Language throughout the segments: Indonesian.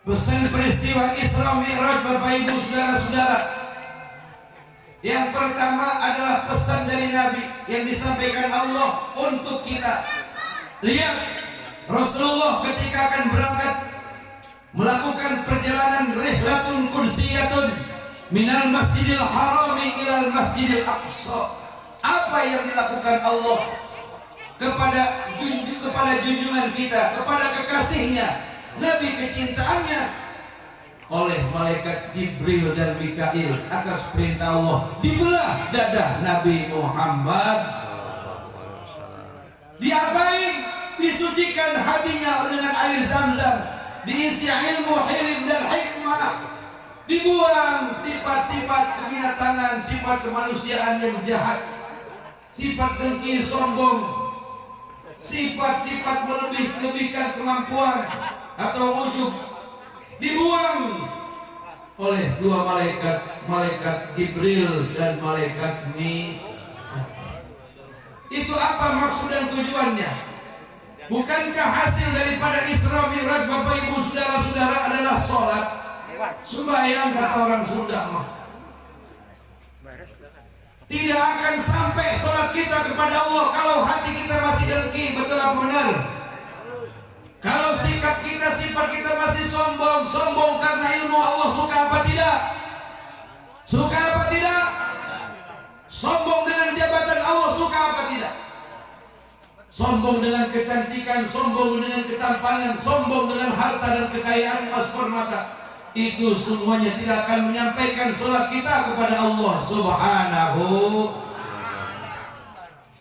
Pesan peristiwa Isra Mi'raj Bapak Ibu Saudara-saudara. Yang pertama adalah pesan dari Nabi yang disampaikan Allah untuk kita. Lihat Rasulullah ketika akan berangkat melakukan perjalanan rihlatun qudsiyatun minal masjidil harami ilal masjidil aqsa. Apa yang dilakukan Allah kepada junjungan kita, kepada kekasihnya, Nabi kecintaannya, oleh malaikat Jibril dan Mikail atas perintah Allah dibelah dada Nabi Muhammad. Diapain? Disucikan hatinya dengan air Zam-Zam, diisi ilmu, hilm dan hikmah, dibuang sifat-sifat kebinatangan, sifat kemanusiaan yang jahat, sifat dengki, sombong, sifat-sifat melebih-lebihkan kemampuan atau ujub, dibuang oleh dua malaikat, malaikat Jibril dan malaikat Mikail. Itu apa maksud dan tujuannya? Bukankah hasil daripada Isra Mi'raj Bapak Ibu Saudara-saudara adalah sholat, sembahyang kata orang Sunda mah. Tidak akan sampai sholat kita kepada Allah kalau hati kita masih dengki, betul apa benar? Kalau sikap kita, sifat kita masih sombong, sombong karena ilmu, Allah suka apa tidak? Suka apa tidak? Sombong dengan jabatan, Allah suka apa tidak? Sombong dengan kecantikan, sombong dengan ketampanan, sombong dengan harta dan kekayaan masyhur mata, itu semuanya tidak akan menyampaikan sholat kita kepada Allah Subhanahu.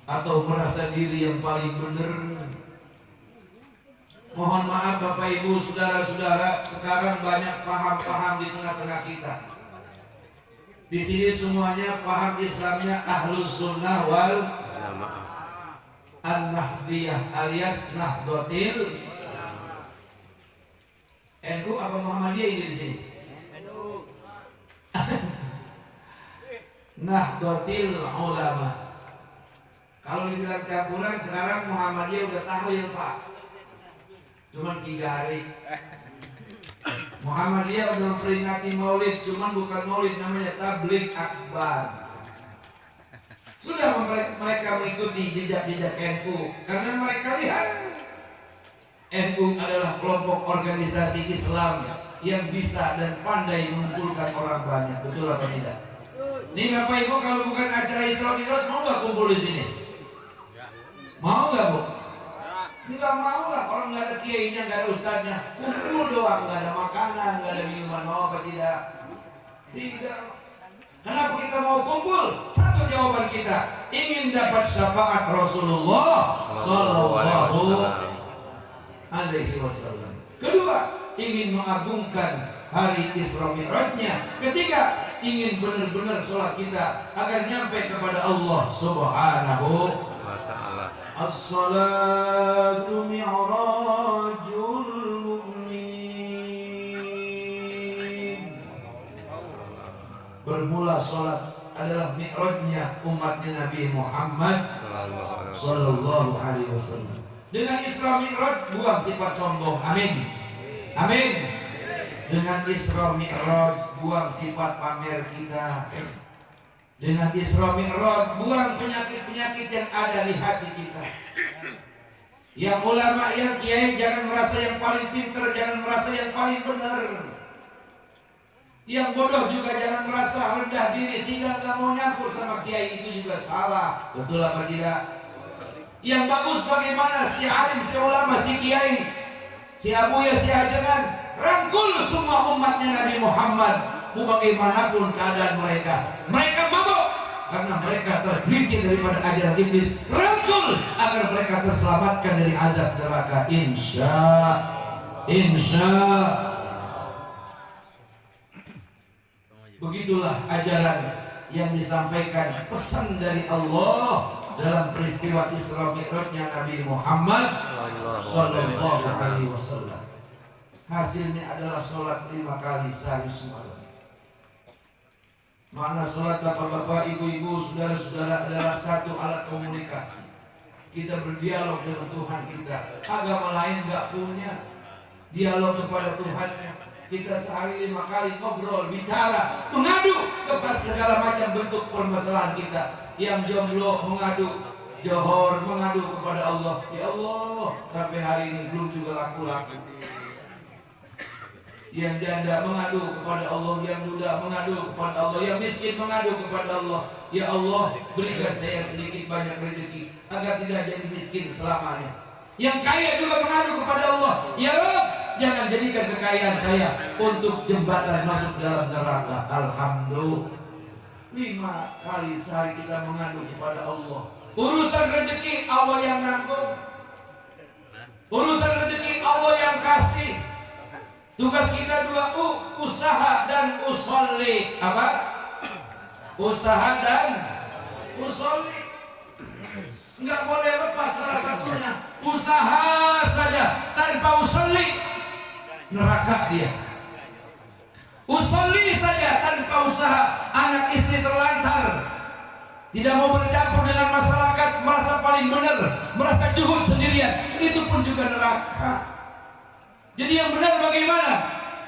Atau merasa diri yang paling benar. Mohon maaf Bapak Ibu Saudara-saudara, sekarang banyak paham-paham di tengah-tengah kita. Di sini semuanya paham Islamnya Ahlus Sunnah wal An-Nahdiyah alias Nahdlatul NU apa Muhammadiyah ini di sini? Nahdlatul Ulama. Kalau dibilang campuran sekarang Muhammadiyah udah tahlil Pak. Cuman 3 hari. Muhammadiyah udah memperingati Maulid, cuman bukan Maulid, namanya Tabligh Akbar. Sudah mereka mengikuti jejak-jejak NU karena mereka lihat NU adalah kelompok organisasi Islam yang bisa dan pandai mengumpulkan orang banyak. Betul apa tidak? Nih Bapak Ibu, kalau bukan acara Isra Mi'raj mau nggak kumpul di sini? Mau nggak Bu? Nggak mau lah, orang nggak ada kiainya, nggak ada ustadznya, kumpul doang, nggak ada makanan, nggak ada minuman. Mau apa tidak? Tidak. Kenapa kita mau kumpul? Satu jawaban kita, ingin dapat syafaat Rasulullah Sallallahu Alaihi Wasallam. Kedua, ingin mengagungkan hari Isra Mi'rajnya. Ketiga, ingin benar-benar sholat kita agar nyampe kepada Allah Subhanahu wa Ta'ala. As-salatu mi'rajul mu'min. Bermula sholat adalah mi'rajnya umatnya Nabi Muhammad Sallallahu Alaihi Wasallam. Dengan Isra Mi'raj buang sifat sombong. Amin. Amin. Dengan Isra Mi'raj buang sifat pamer kita. Dengan Isra Mi'raj buang penyakit-penyakit yang ada di hati kita. Yang ulama, yang kiai jangan merasa yang paling pintar, jangan merasa yang paling benar. Yang bodoh juga jangan merasa rendah diri sehingga nggak mau nyampur sama kiai, itu juga salah. Betul apa tidak? Yang bagus bagaimana? Si alim, si ulama, si kiai, si abuya, si ajengan rangkul semua umatnya Nabi Muhammad. Mau bagaimanapun keadaan mereka, mereka mabuk karena mereka tergelincir daripada ajaran iblis. Rangkul agar mereka terselamatkan dari azab neraka. Insya begitulah ajaran yang disampaikan, pesan dari Allah dalam peristiwa Isra Mi'rajnya Nabi Muhammad Sallallahu Alaihi Wasallam. Hasilnya adalah sholat 5 kali sehari semalam. Makna sholat bapak-bapak, ibu-ibu, saudara-saudara adalah satu alat komunikasi. Kita berdialog dengan Tuhan kita. Agama lain gak punya dialog kepada Tuhannya. Kita sehari 5 kali ngobrol, bicara, mengadu kepada segala macam bentuk permasalahan kita. Yang jomblo mengadu, johor mengadu kepada Allah. Ya Allah, sampai hari ini belum juga laku-laku. Yang janda mengadu kepada Allah, yang muda mengadu kepada Allah, yang miskin mengadu kepada Allah. Ya Allah, berikan saya sedikit banyak rezeki agar tidak jadi miskin selamanya. Yang kaya juga mengadu kepada Allah. Ya Allah, jangan jadikan kekayaan saya untuk jembatan masuk dalam neraka. Alhamdulillah, 5 kali sehari kita mengadu kepada Allah. Urusan rezeki Allah yang nanggung. Urusan rezeki Allah yang kasih. Tugas kita 2 usaha dan usolli. Apa? Usaha dan usolli. Enggak boleh lepas salah satunya. Usaha saja tanpa usolli, neraka dia. Usolli saja tanpa usaha, anak istri terlantar, tidak mau bercampur dengan masyarakat, merasa paling benar, merasa juhud sendirian, itu pun juga neraka. Jadi yang benar bagaimana?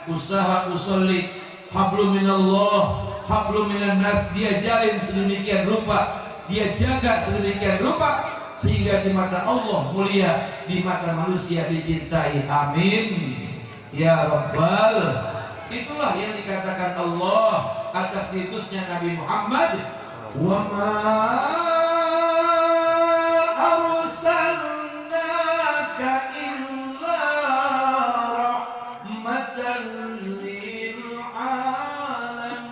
Usaha usolli, hablum minallah, hablum minan nas, dia jalin sedemikian rupa, dia jaga sedemikian rupa sehingga di mata Allah mulia, di mata manusia dicintai. Amin ya Rabbal. Itulah yang dikatakan Allah atas diutusnya Nabi Muhammad. Wa ma arsalnaka illa rahmatan lil alamin.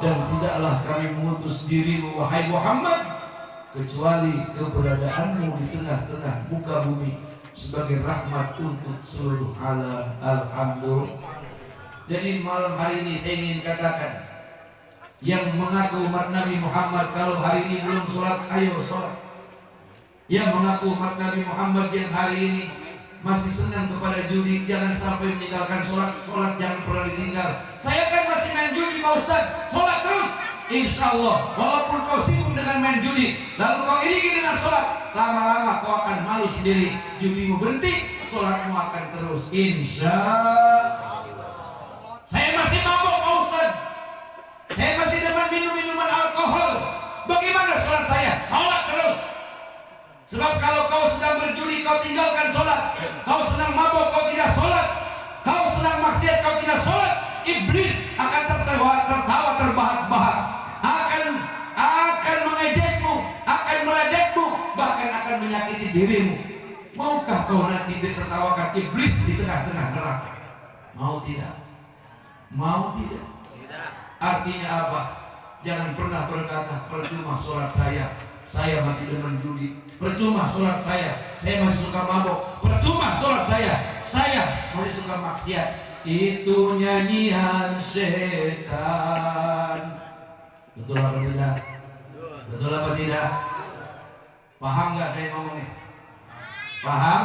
Dan tidaklah kami mengutus dirimu wahai Muhammad kecuali keberadaanmu di tengah-tengah muka bumi sebagai rahmat untuk seluruh alam. Alhamdulillah. Jadi malam hari ini saya ingin katakan, yang mengaku umat Nabi Muhammad kalau hari ini belum sholat, ayo sholat. Yang mengaku umat Nabi Muhammad yang hari ini masih senang kepada judi, jangan sampai meninggalkan sholat. Sholat jangan pernah ditinggal. Saya kan masih main judi Pak Ustaz, sholat terus. Insya Allah, walaupun kau sibuk dengan main judi, lalu kau iringi dengan sholat, lama-lama kau akan malu sendiri. Judimu berhenti, sholatmu akan terus. Insya Allah. Saya masih mabuk Pak Ustaz, saya masih demen minum-minuman alkohol. Bagaimana sholat saya? Sholat terus. Sebab kalau kau sedang berjudi, kau tinggalkan sholat. Kau sedang mabuk, kau tidak sholat. Kau sedang maksiat, kau tidak sholat. Iblis akan tertawa terbahak-bahak, akan mengejekmu, akan meledekmu, bahkan akan menyakiti dirimu. Maukah kau nanti ditertawakan iblis di tengah-tengah neraka? Mau tidak? Mau tidak? Artinya apa? Jangan pernah berkata percuma sholat saya masih demen judi. Percuma sholat saya masih suka mabok. Percuma sholat saya masih suka maksiat. Itu nyanyian setan. Betul apa tidak? Betul apa tidak? Paham gak saya ngomongnya? Paham?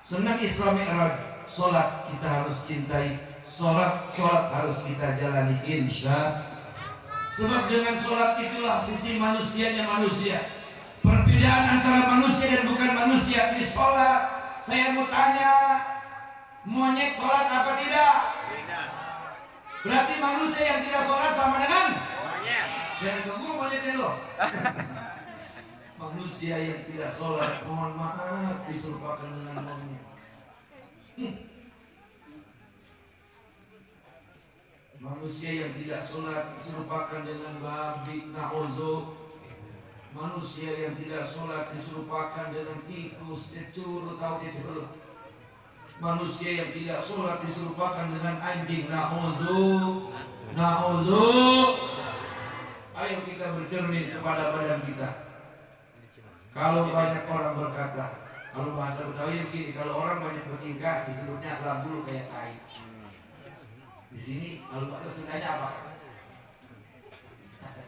Senang Isra Mi'raj. Sholat kita harus cintai. Sholat harus kita jalani, insya. Sebab dengan sholat itulah sisi manusianya manusia. Perbedaan antara manusia dan bukan manusia di sholat. Saya mau tanya, monyet sholat apa tidak? Tidak. Berarti manusia yang tidak sholat sama dengan monyet. Jangan ganggu monyetnya loh. Manusia yang tidak sholat, mohon maaf, diserupakan dengan monyet. Manusia yang tidak sholat diserupakan dengan babi, na'udzu. Manusia yang tidak sholat diserupakan dengan tikus, cecuru, tahu cecuru. Manusia yang tidak sholat diserupakan dengan anjing, na'udzu. Ayo kita bercermin kepada badan kita. Kalau banyak orang berkata, kalau bahasa Betawi begini, kalau orang banyak bertingkah disebutnya lambulu kayak tai. Di sini kalau bahasa Sundanya apa?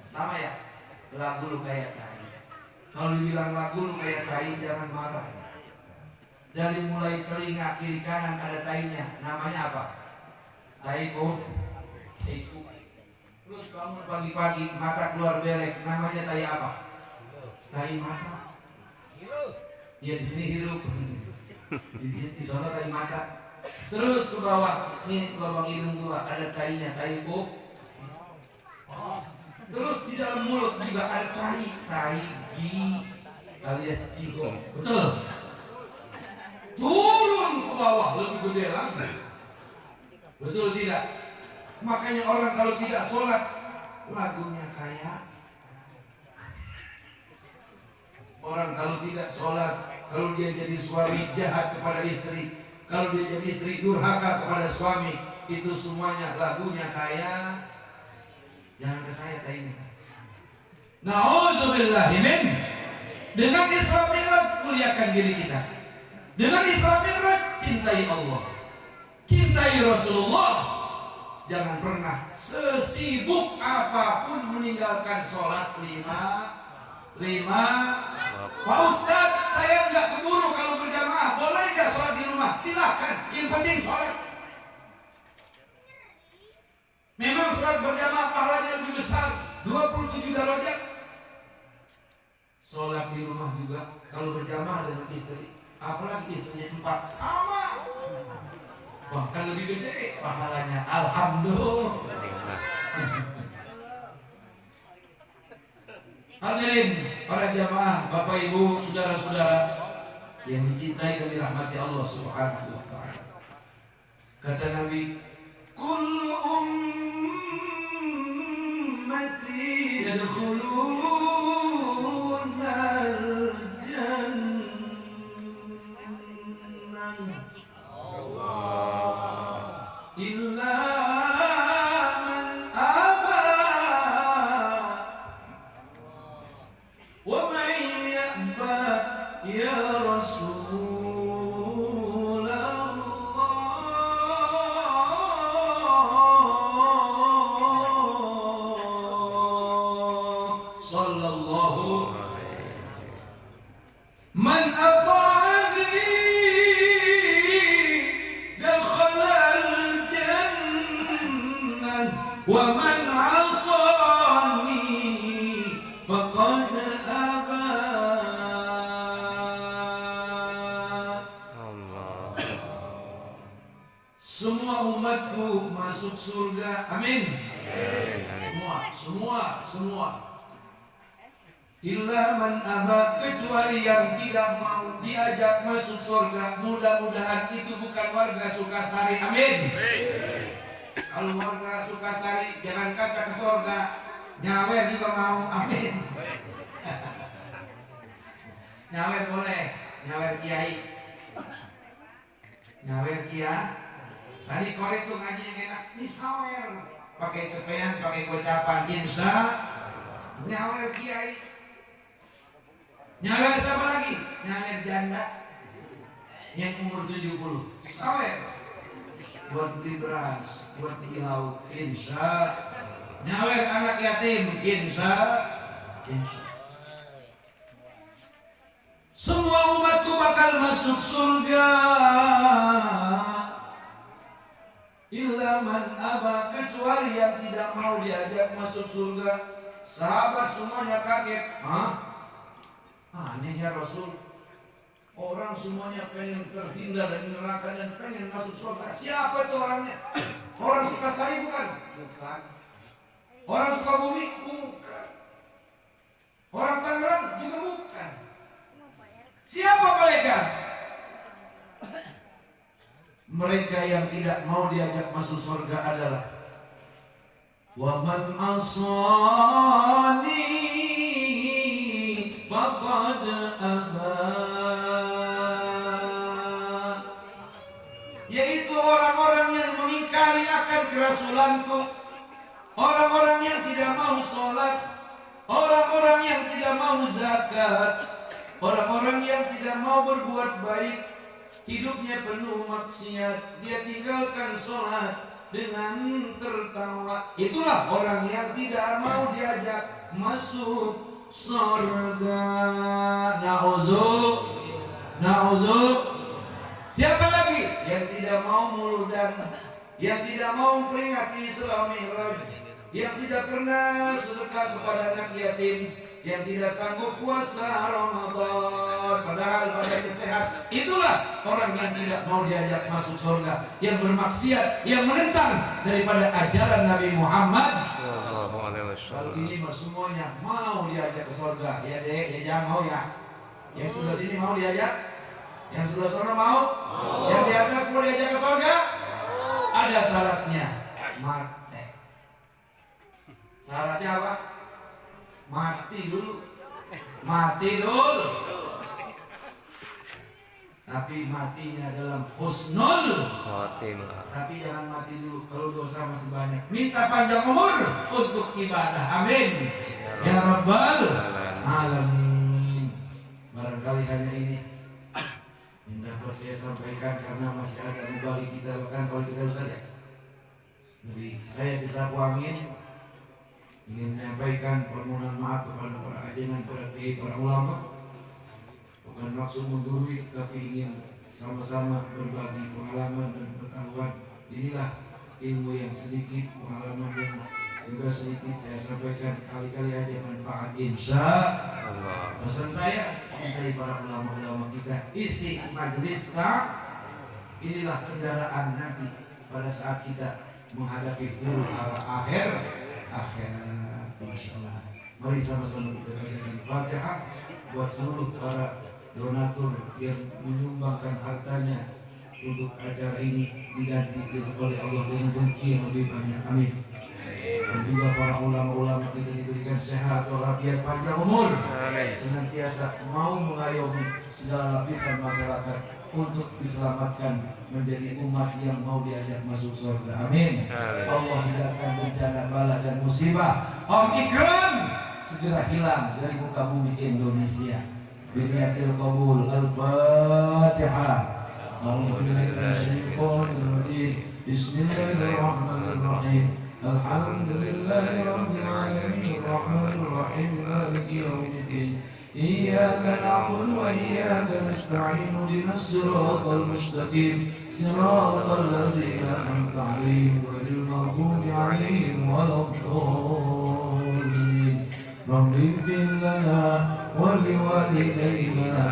Sama ya? Lambulu kayak tai. Kalau dibilang lambulu kayak tai jangan marah. Dari mulai telinga kiri kanan ada tainya, namanya apa? Taiku. Terus bangun pagi-pagi mata keluar belek, namanya tai apa? Tai mata. Ya di sini hirup. Di sana tai mata. Terus ke bawah, nih lubang hidung gua ada tainya, tai kok. Terus di dalam mulut juga ada tai alias ciko. Betul. Turun ke bawah lebih gede lagi. Betul tidak? Makanya orang kalau tidak sholat lagunya kayak orang kalau tidak sholat, kalau dia jadi suami jahat kepada istri, kalau dia jadi istri durhaka kepada suami, itu semuanya lagunya kayak jangan ke saya kayak ini. Na'udzubillahimin. Dengan Isra Mi'raj muliakan diri kita. Dengan Isra Mi'raj cintai Allah, cintai Rasulullah. Jangan pernah sesibuk apapun meninggalkan sholat lima. Pak Ustadz, saya nggak keburu kalau berjamaah, boleh nggak sholat di rumah? Silakan, yang penting sholat. Memang sholat berjamaah pahalanya lebih besar, 27 derajat. Sholat di rumah juga kalau berjamaah dengan istri, apalagi istrinya 4 sama, bahkan lebih gede pahalanya. Alhamdulillah. Hadirin para jamaah, Bapak Ibu, saudara-saudara yang dicintai dan dirahmati Allah Subhanahu wa taala. Kata Nabi, kullu ummati yadkhuluna al-jannah illa man aba wa man ya'ba ya Rasulullah sallallahu man ata'ani dakhala al-jannah wa man 'asani faqad aba. Semua umatku masuk surga, amin. Semua. Illa man aba, kecuali yang tidak mau diajak masuk surga. Mudah-mudahan itu bukan warga Sukasari, amin. Kalau warga Sukasari jangan kata ke surga, nyawer juga mau, amin. Nyawer boleh, nyawer kiai. Tadi korek tuh ngaji yang enak, ini sawer. Pakai cepean, pakai gocapan, insya nyawer kiai. Nyawer siapa lagi? Nyawer janda yang umur 70, sawer. Buat beli beras, buat beli lauk, insya. Nyawer anak yatim, insya. Semua umatku bakal masuk surga. Illa man aba, kecuali yang tidak mau diajak masuk surga. Sahabat semuanya kaget. Aneh ya Rasul, orang semuanya pengen terhindar dari neraka dan pengen masuk surga. Siapa itu orangnya? Orang Sukasari bukan? Bukan. Orang Sukabumi? Bukan. Orang Tangerang juga bukan. Siapa mereka? Mereka yang tidak mau diajak masuk surga adalah wa man asani faqad aba, yaitu orang-orang yang mengingkari akan kerasulanku, orang-orang yang tidak mau sholat, orang-orang yang tidak mau zakat, orang-orang yang tidak mau berbuat baik, hidupnya penuh maksiat, dia tinggalkan sholat dengan tertawa. Itulah orang yang tidak mau diajak masuk surga. Na'udzub. Siapa lagi? Yang tidak mau muludan, yang tidak mau memperingati Isra Mi'raj, yang tidak pernah sedekah kepada anak yatim, yang tidak sanggup puasa Ramadan padahal badannya sehat. Itulah orang yang tidak mau diajak masuk surga, yang bermaksiat, yang menentang daripada ajaran Nabi Muhammad. Kalau ini mah semuanya mau diajak ke surga, ya dek, ya jangan mau ya. Yang sudah sini mau diajak, yang sudah sana mau, yang di atas mau diajak ke surga. Ada syaratnya, mati. Syaratnya apa? Mati dulu. Tapi matinya dalam husnul khotimah. Tapi jangan mati dulu kalau dosa masih banyak. Minta panjang umur untuk ibadah. Amin. Ya Rabbal Alamin. Barangkali hanya ini yang dapat saya sampaikan karena masih ada kembali kita bahkan kalau kita saja. Dari saya disapu angin ingin menyampaikan permohonan maaf kepada para ajengan, para ulama. Bukan maksud menggurui, tapi ingin sama-sama berbagi pengalaman dan pengetahuan. Inilah ilmu yang sedikit, pengalaman yang juga sedikit saya sampaikan, kali-kali aja manfaat insya Allah. Pesan saya dari para ulama-ulama kita, isi majelis inilah kendaraan nanti pada saat kita menghadapi huru hara akhirat. Insyaallah. Mari sama-sama kita bacakan Fatihah buat seluruh para donatur yang menyumbangkan hartanya untuk acara ini, diganti oleh Allah dengan rezeki yang lebih banyak. Amin. Dan juga para ulama-ulama kita diberikan sehat walafiat panjang umur. Amin. Senantiasa mau mengayomi segala lapisan masyarakat untuk diselamatkan menjadi umat yang mau diajak masuk surga. Amin. Allah hindarkan bencana bala dan musibah. Omikron segera hilang dari muka bumi Indonesia. Biniatil qabul. Al-Fatihah. Bismillahirrahmanirrahim. Alhamdulillahirabbil alamin. Rahmanir rahim. Maliki yaumiddin. إياك نعبد وإياك نستعين اهدنا الصراط المستقيم صراط الذين أنعمت عليهم غير المغضوب عليهم ولا الضالين رب اغفر لنا ولوالدينا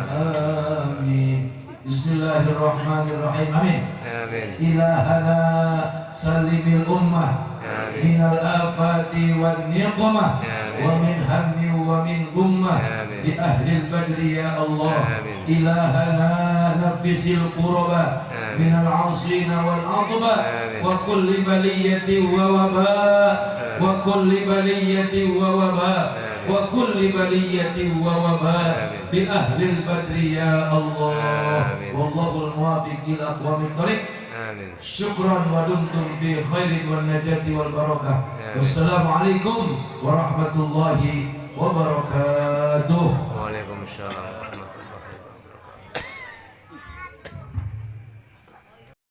آمين بسم الله الرحمن الرحيم آمين إلهنا سلم الأمة من الآفات والنقمة ومن هم ومن غمة بأهل البدر يا الله إلهنا نفس القربى من العاصين والأطباء وكل بلية ووباء وكل بلية ووباء وكل بلية ووباء بأهل البدر يا الله والله الموافق إلى أقوام الطريق. Syukran wa dumtum fi khairin wal najati wal barakah. Wassalamualaikum warahmatullahi wabarakatuh. Waalaikumsalam warahmatullahi wabarakatuh.